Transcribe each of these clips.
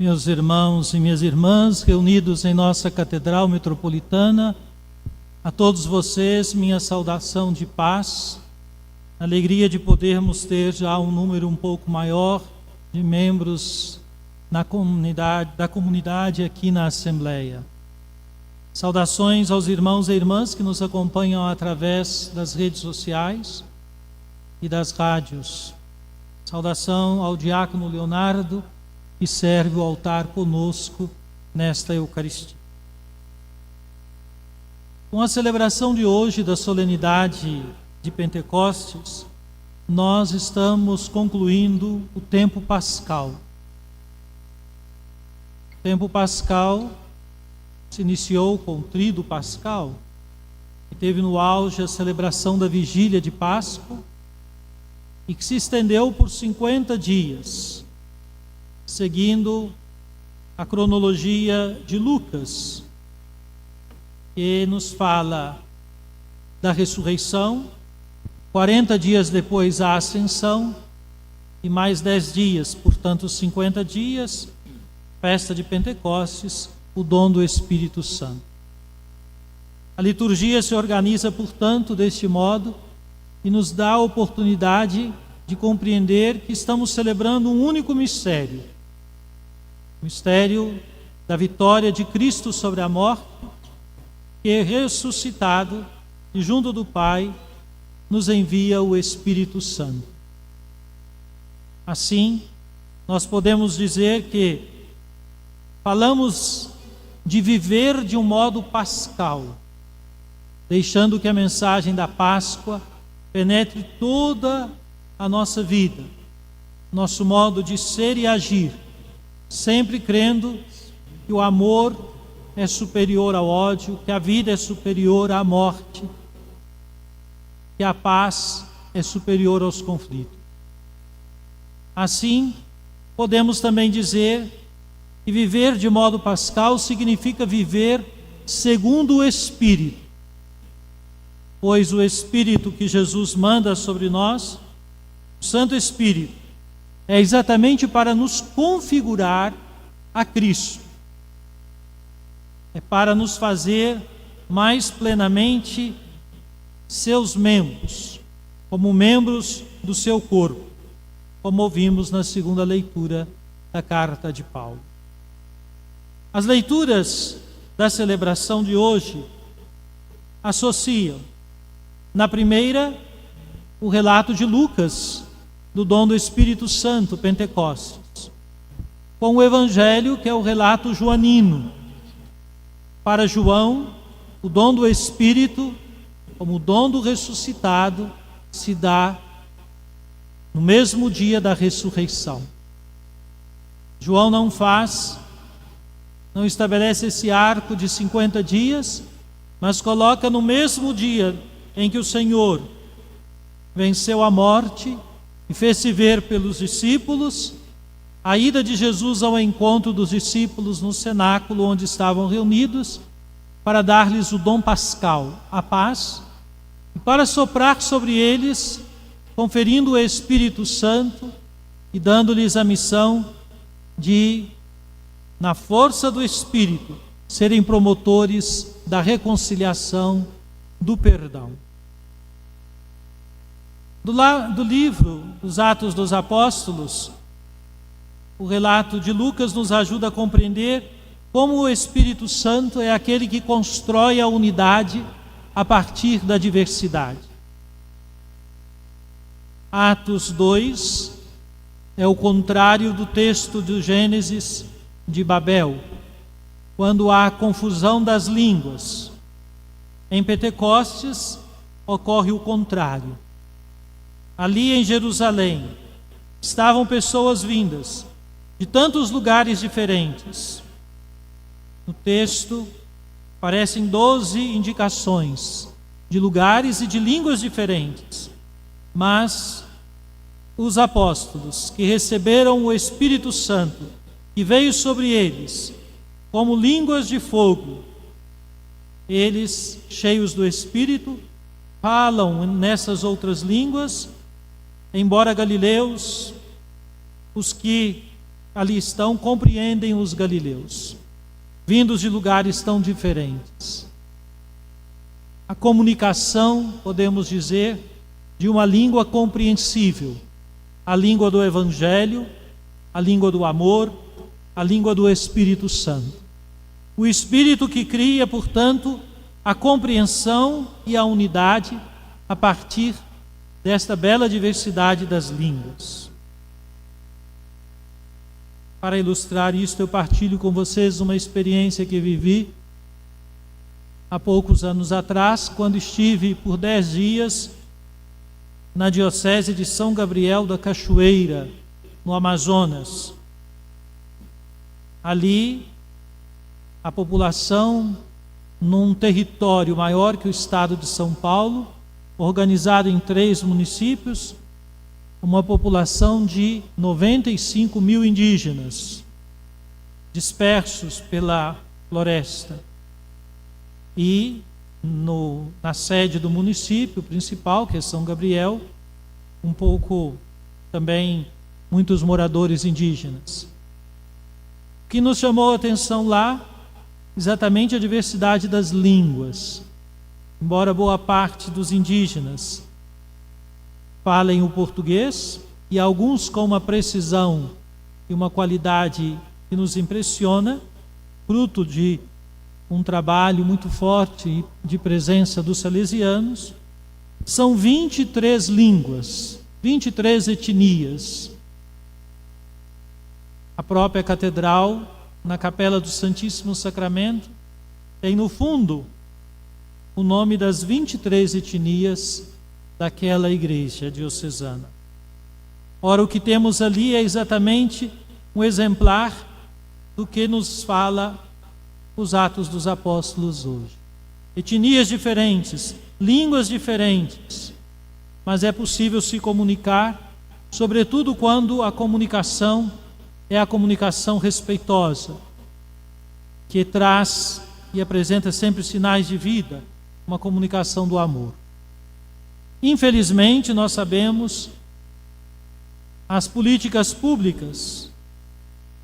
Meus irmãos e minhas irmãs, reunidos em nossa Catedral Metropolitana, a todos vocês, minha saudação de paz, alegria de podermos ter já um número um pouco maior de membros da comunidade aqui na Assembleia. Saudações aos irmãos e irmãs que nos acompanham através das redes sociais e das rádios. Saudação ao diácono Leonardo, que serve o altar conosco nesta Eucaristia. Com a celebração de hoje da solenidade de Pentecostes, nós estamos concluindo o tempo pascal. O tempo pascal se iniciou com o Tríduo Pascal, que teve no auge a celebração da Vigília de Páscoa e que se estendeu por 50 dias, seguindo a cronologia de Lucas, que nos fala da ressurreição, 40 dias depois a ascensão e mais 10 dias, portanto 50 dias, festa de Pentecostes, o dom do Espírito Santo. A liturgia se organiza, portanto, deste modo e nos dá a oportunidade de compreender que estamos celebrando um único mistério, o mistério da vitória de Cristo sobre a morte, que é ressuscitado e junto do Pai nos envia o Espírito Santo. Assim, nós podemos dizer que falamos de viver de um modo pascal, deixando que a mensagem da Páscoa penetre toda a nossa vida, nosso modo de ser e agir, sempre crendo que o amor é superior ao ódio, que a vida é superior à morte, que a paz é superior aos conflitos. Assim, podemos também dizer que viver de modo pascal significa viver segundo o Espírito, pois o Espírito que Jesus manda sobre nós, o Santo Espírito, é exatamente para nos configurar a Cristo. É para nos fazer mais plenamente seus membros, como membros do seu corpo, como ouvimos na segunda leitura da carta de Paulo. As leituras da celebração de hoje associam, na primeira, o relato de Lucas, do dom do Espírito Santo, Pentecostes, com o Evangelho, que é o relato joanino. Para João, o dom do Espírito, como o dom do ressuscitado, se dá no mesmo dia da ressurreição. João não estabelece esse arco de 50 dias, mas coloca no mesmo dia em que o Senhor venceu a morte e fez-se ver pelos discípulos, a ida de Jesus ao encontro dos discípulos no cenáculo onde estavam reunidos, para dar-lhes o dom pascal, a paz, e para soprar sobre eles, conferindo o Espírito Santo e dando-lhes a missão de, na força do Espírito, serem promotores da reconciliação, do perdão. Do livro dos Atos dos Apóstolos, o relato de Lucas nos ajuda a compreender como o Espírito Santo é aquele que constrói a unidade a partir da diversidade. Atos 2 é o contrário do texto do Gênesis de Babel, quando há confusão das línguas. Em Pentecostes ocorre o contrário. Ali em Jerusalém estavam pessoas vindas de tantos lugares diferentes. No texto aparecem 12 indicações de lugares e de línguas diferentes, mas os apóstolos que receberam o Espírito Santo, que veio sobre eles como línguas de fogo, eles, cheios do Espírito, falam nessas outras línguas, embora galileus, os que ali estão compreendem os galileus, vindos de lugares tão diferentes. A comunicação, podemos dizer, de uma língua compreensível, a língua do Evangelho, a língua do amor, a língua do Espírito Santo. O Espírito que cria, portanto, a compreensão e a unidade a partir desta bela diversidade das línguas. Para ilustrar isto, eu partilho com vocês uma experiência que vivi há poucos anos atrás, quando estive por 10 dias na Diocese de São Gabriel da Cachoeira, no Amazonas. Ali, a população, num território maior que o estado de São Paulo, organizado em 3 municípios, uma população de 95 mil indígenas, dispersos pela floresta. E na sede do município principal, que é São Gabriel, um pouco também muitos moradores indígenas. O que nos chamou a atenção lá, exatamente a diversidade das línguas. Embora boa parte dos indígenas falem o português, e alguns com uma precisão e uma qualidade que nos impressiona, fruto de um trabalho muito forte de presença dos salesianos, são 23 línguas, 23 etnias. A própria catedral, na Capela do Santíssimo Sacramento, tem no fundo o nome das 23 etnias daquela igreja diocesana. Ora, o que temos ali é exatamente um exemplar do que nos fala os Atos dos Apóstolos hoje. Etnias diferentes, línguas diferentes, mas é possível se comunicar, sobretudo quando a comunicação é a comunicação respeitosa, que traz e apresenta sempre sinais de vida, uma comunicação do amor. Infelizmente, nós sabemos, as políticas públicas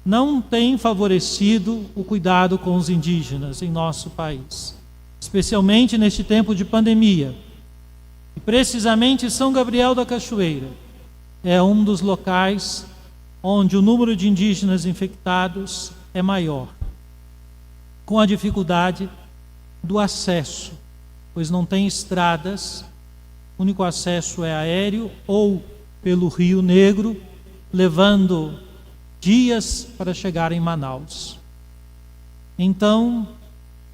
não têm favorecido o cuidado com os indígenas em nosso país, especialmente neste tempo de pandemia. E precisamente São Gabriel da Cachoeira é um dos locais onde o número de indígenas infectados é maior, com a dificuldade do acesso, pois não tem estradas, o único acesso é aéreo ou pelo Rio Negro, levando dias para chegar em Manaus. Então,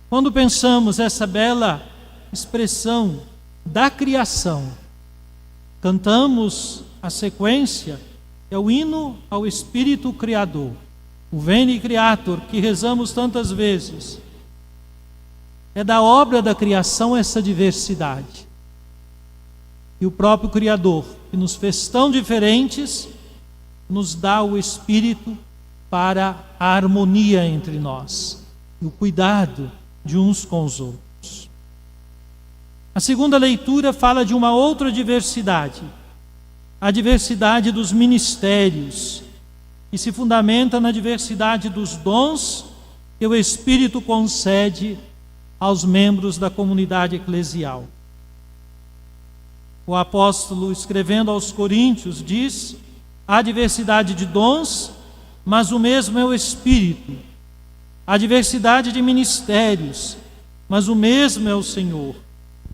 quando pensamos essa bela expressão da criação, cantamos a sequência, é o hino ao Espírito Criador, o Veni Creator, que rezamos tantas vezes. É da obra da criação essa diversidade. E o próprio Criador, que nos fez tão diferentes, nos dá o Espírito para a harmonia entre nós e o cuidado de uns com os outros. A segunda leitura fala de uma outra diversidade, a diversidade dos ministérios, que se fundamenta na diversidade dos dons que o Espírito concede aos membros da comunidade eclesial. O apóstolo, escrevendo aos Coríntios, diz: há diversidade de dons, mas o mesmo é o Espírito. Há diversidade de ministérios, mas o mesmo é o Senhor.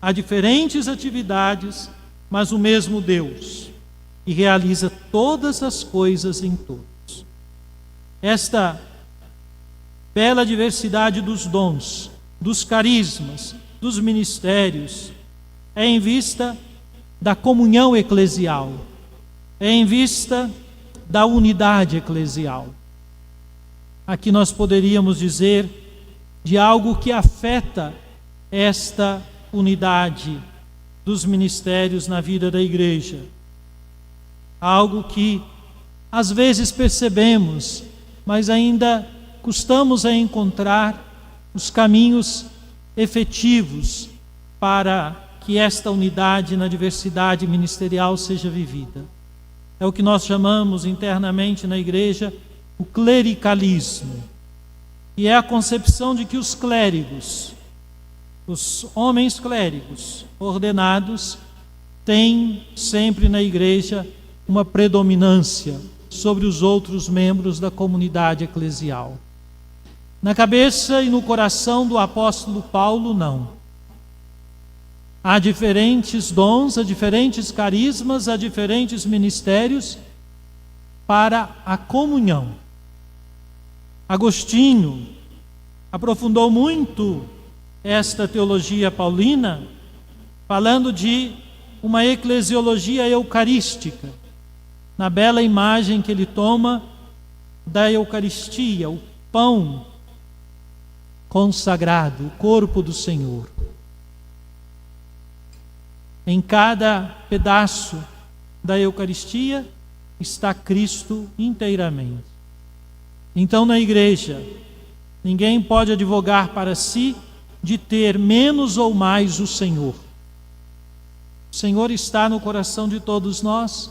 Há diferentes atividades, mas o mesmo Deus, e realiza todas as coisas em todos. Esta bela diversidade dos dons, dos carismas, dos ministérios, é em vista da comunhão eclesial, é em vista da unidade eclesial. Aqui nós poderíamos dizer de algo que afeta esta unidade dos ministérios na vida da igreja. Algo que às vezes percebemos, mas ainda custamos a encontrar os caminhos efetivos para que esta unidade na diversidade ministerial seja vivida. É o que nós chamamos internamente na igreja o clericalismo, que é a concepção de que os clérigos, os homens clérigos ordenados, têm sempre na igreja uma predominância sobre os outros membros da comunidade eclesial. Na cabeça e no coração do apóstolo Paulo, não. Há diferentes dons, há diferentes carismas, há diferentes ministérios para a comunhão. Agostinho aprofundou muito esta teologia paulina, falando de uma eclesiologia eucarística, na bela imagem que ele toma da Eucaristia, o pão consagrado, o corpo do Senhor. Em cada pedaço da Eucaristia está Cristo inteiramente. Então, na igreja, ninguém pode advogar para si de ter menos ou mais o Senhor. O Senhor está no coração de todos nós,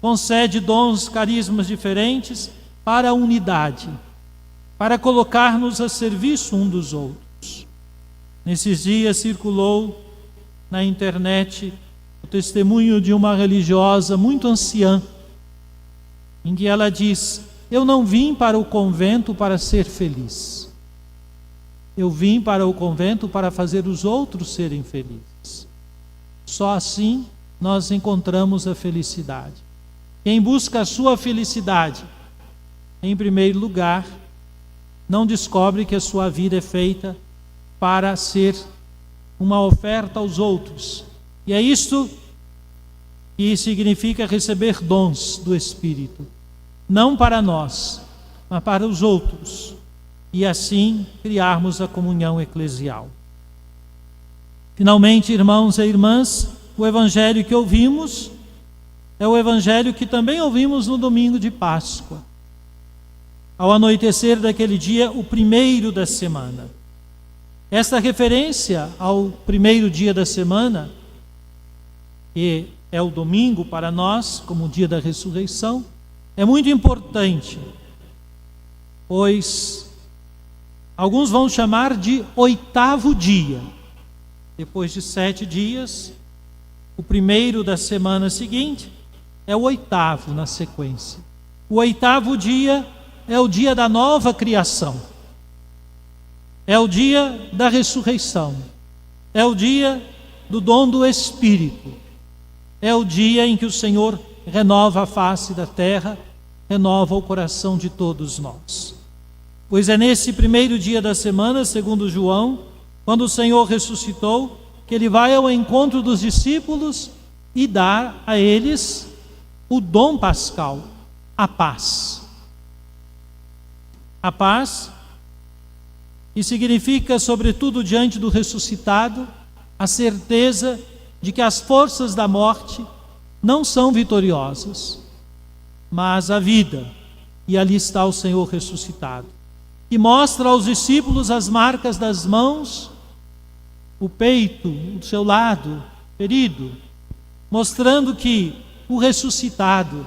concede dons, carismas diferentes para a unidade, para colocar-nos a serviço um dos outros. Nesses dias circulou na internet o testemunho de uma religiosa muito anciã, em que ela diz: eu não vim para o convento para ser feliz. Eu vim para o convento para fazer os outros serem felizes. Só assim nós encontramos a felicidade. Quem busca a sua felicidade, em primeiro lugar, não descobre que a sua vida é feita para ser uma oferta aos outros. E é isto que significa receber dons do Espírito. Não para nós, mas para os outros. E assim criarmos a comunhão eclesial. Finalmente, irmãos e irmãs, o evangelho que ouvimos é o evangelho que também ouvimos no domingo de Páscoa. Ao anoitecer daquele dia, o primeiro da semana. Esta referência ao primeiro dia da semana, que é o domingo para nós, como o dia da ressurreição, é muito importante, pois alguns vão chamar de oitavo dia. Depois de 7 dias, o primeiro da semana seguinte é o oitavo na sequência. O oitavo dia é o dia da nova criação. É o dia da ressurreição. É o dia do dom do Espírito. É o dia em que o Senhor renova a face da terra, renova o coração de todos nós. Pois é nesse primeiro dia da semana, segundo João, quando o Senhor ressuscitou, que Ele vai ao encontro dos discípulos e dá a eles o dom pascal, a paz. A paz, que significa, sobretudo diante do ressuscitado, a certeza de que as forças da morte não são vitoriosas, mas a vida, e ali está o Senhor ressuscitado, que mostra aos discípulos as marcas das mãos, o peito, o seu lado ferido, mostrando que o ressuscitado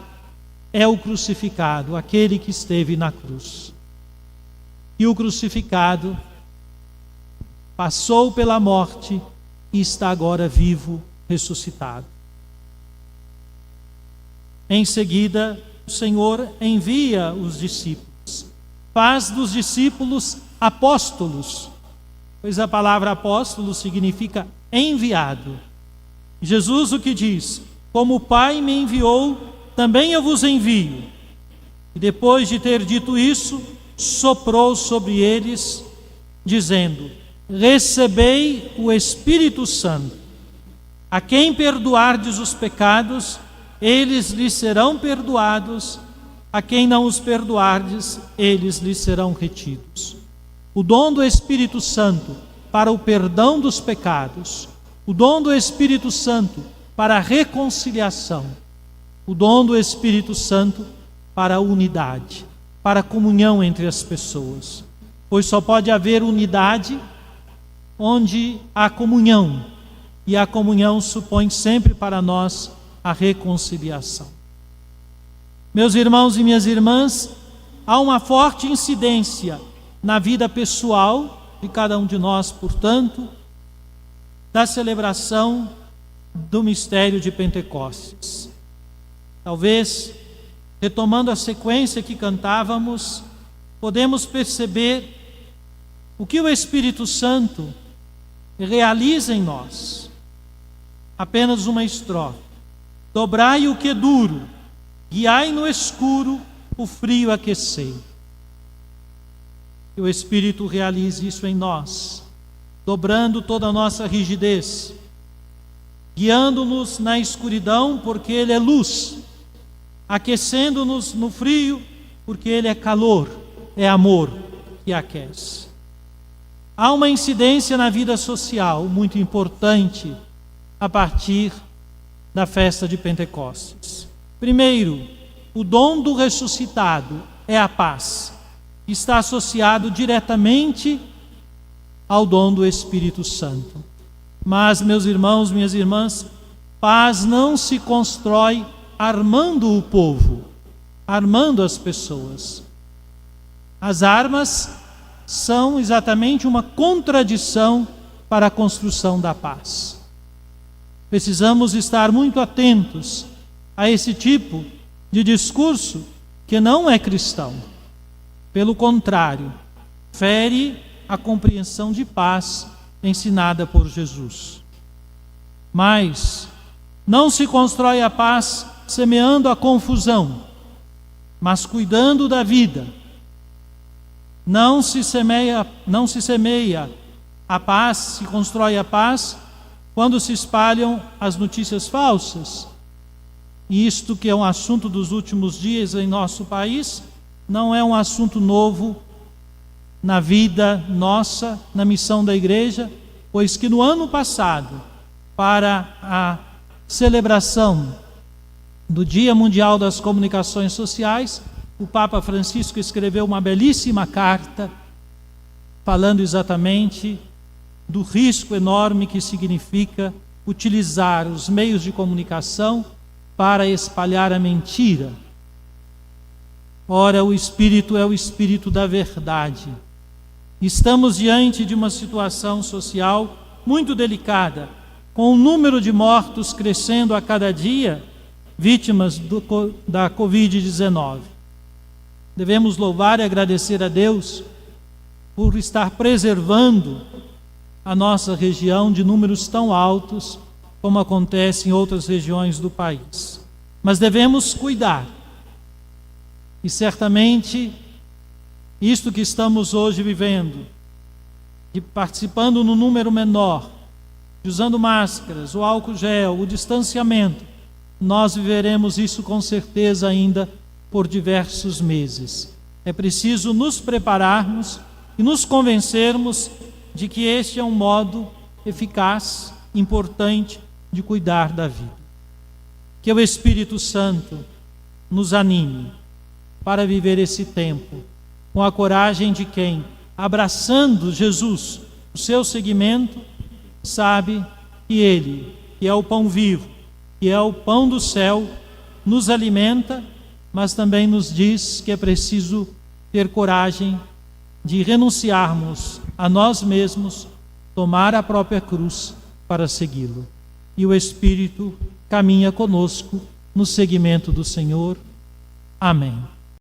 é o crucificado, aquele que esteve na cruz. E o crucificado passou pela morte e está agora vivo, ressuscitado. Em seguida, o Senhor envia os discípulos, faz dos discípulos apóstolos, pois a palavra apóstolo significa enviado. Jesus o que diz: como o Pai me enviou, também eu vos envio. E depois de ter dito isso, soprou sobre eles, dizendo: recebei o Espírito Santo. A quem perdoardes os pecados, eles lhes serão perdoados. A quem não os perdoardes, eles lhes serão retidos. O dom do Espírito Santo para o perdão dos pecados, o dom do Espírito Santo para a reconciliação, o dom do Espírito Santo para a unidade, para a comunhão entre as pessoas. Pois só pode haver unidade onde há comunhão, e a comunhão supõe sempre para nós a reconciliação. Meus irmãos e minhas irmãs, há uma forte incidência na vida pessoal de cada um de nós, portanto, da celebração do mistério de Pentecostes. Talvez, retomando a sequência que cantávamos, podemos perceber o que o Espírito Santo realiza em nós. Apenas uma estrofe: dobrai o que é duro, guiai no escuro, o frio aquecei. Que o Espírito realize isso em nós, dobrando toda a nossa rigidez, guiando-nos na escuridão, porque Ele é luz, aquecendo-nos no frio, porque Ele é calor, é amor que aquece. Há uma incidência na vida social muito importante a partir da festa de Pentecostes. Primeiro, o dom do ressuscitado é a paz, que está associado diretamente ao dom do Espírito Santo. Mas, meus irmãos, minhas irmãs, paz não se constrói armando o povo, armando as pessoas. As armas são exatamente uma contradição para a construção da paz. Precisamos estar muito atentos a esse tipo de discurso que não é cristão. Pelo contrário, fere a compreensão de paz ensinada por Jesus. Mas não se constrói a paz semeando a confusão, mas cuidando da vida. Não se semeia a paz, se constrói a paz quando se espalham as notícias falsas. E isto, que é um assunto dos últimos dias em nosso país, não é um assunto novo na vida nossa, na missão da igreja, pois que no ano passado, para a celebração do Dia Mundial das Comunicações Sociais, o Papa Francisco escreveu uma belíssima carta falando exatamente do risco enorme que significa utilizar os meios de comunicação para espalhar a mentira. Ora, o Espírito é o Espírito da verdade. Estamos diante de uma situação social muito delicada, com o número de mortos crescendo a cada dia, vítimas da Covid-19. Devemos louvar e agradecer a Deus por estar preservando a nossa região de números tão altos como acontece em outras regiões do país. Mas devemos cuidar. E certamente isto que estamos hoje vivendo, de participando no número menor, de usando máscaras, o álcool gel, o distanciamento, nós viveremos isso com certeza ainda por diversos meses. É preciso nos prepararmos e nos convencermos de que este é um modo eficaz, importante de cuidar da vida. Que o Espírito Santo nos anime para viver esse tempo com a coragem de quem, abraçando Jesus, o seu seguimento, sabe que Ele, que é o pão vivo, que é o pão do céu, nos alimenta, mas também nos diz que é preciso ter coragem de renunciarmos a nós mesmos, tomar a própria cruz para segui-lo. E o Espírito caminha conosco no seguimento do Senhor. Amém.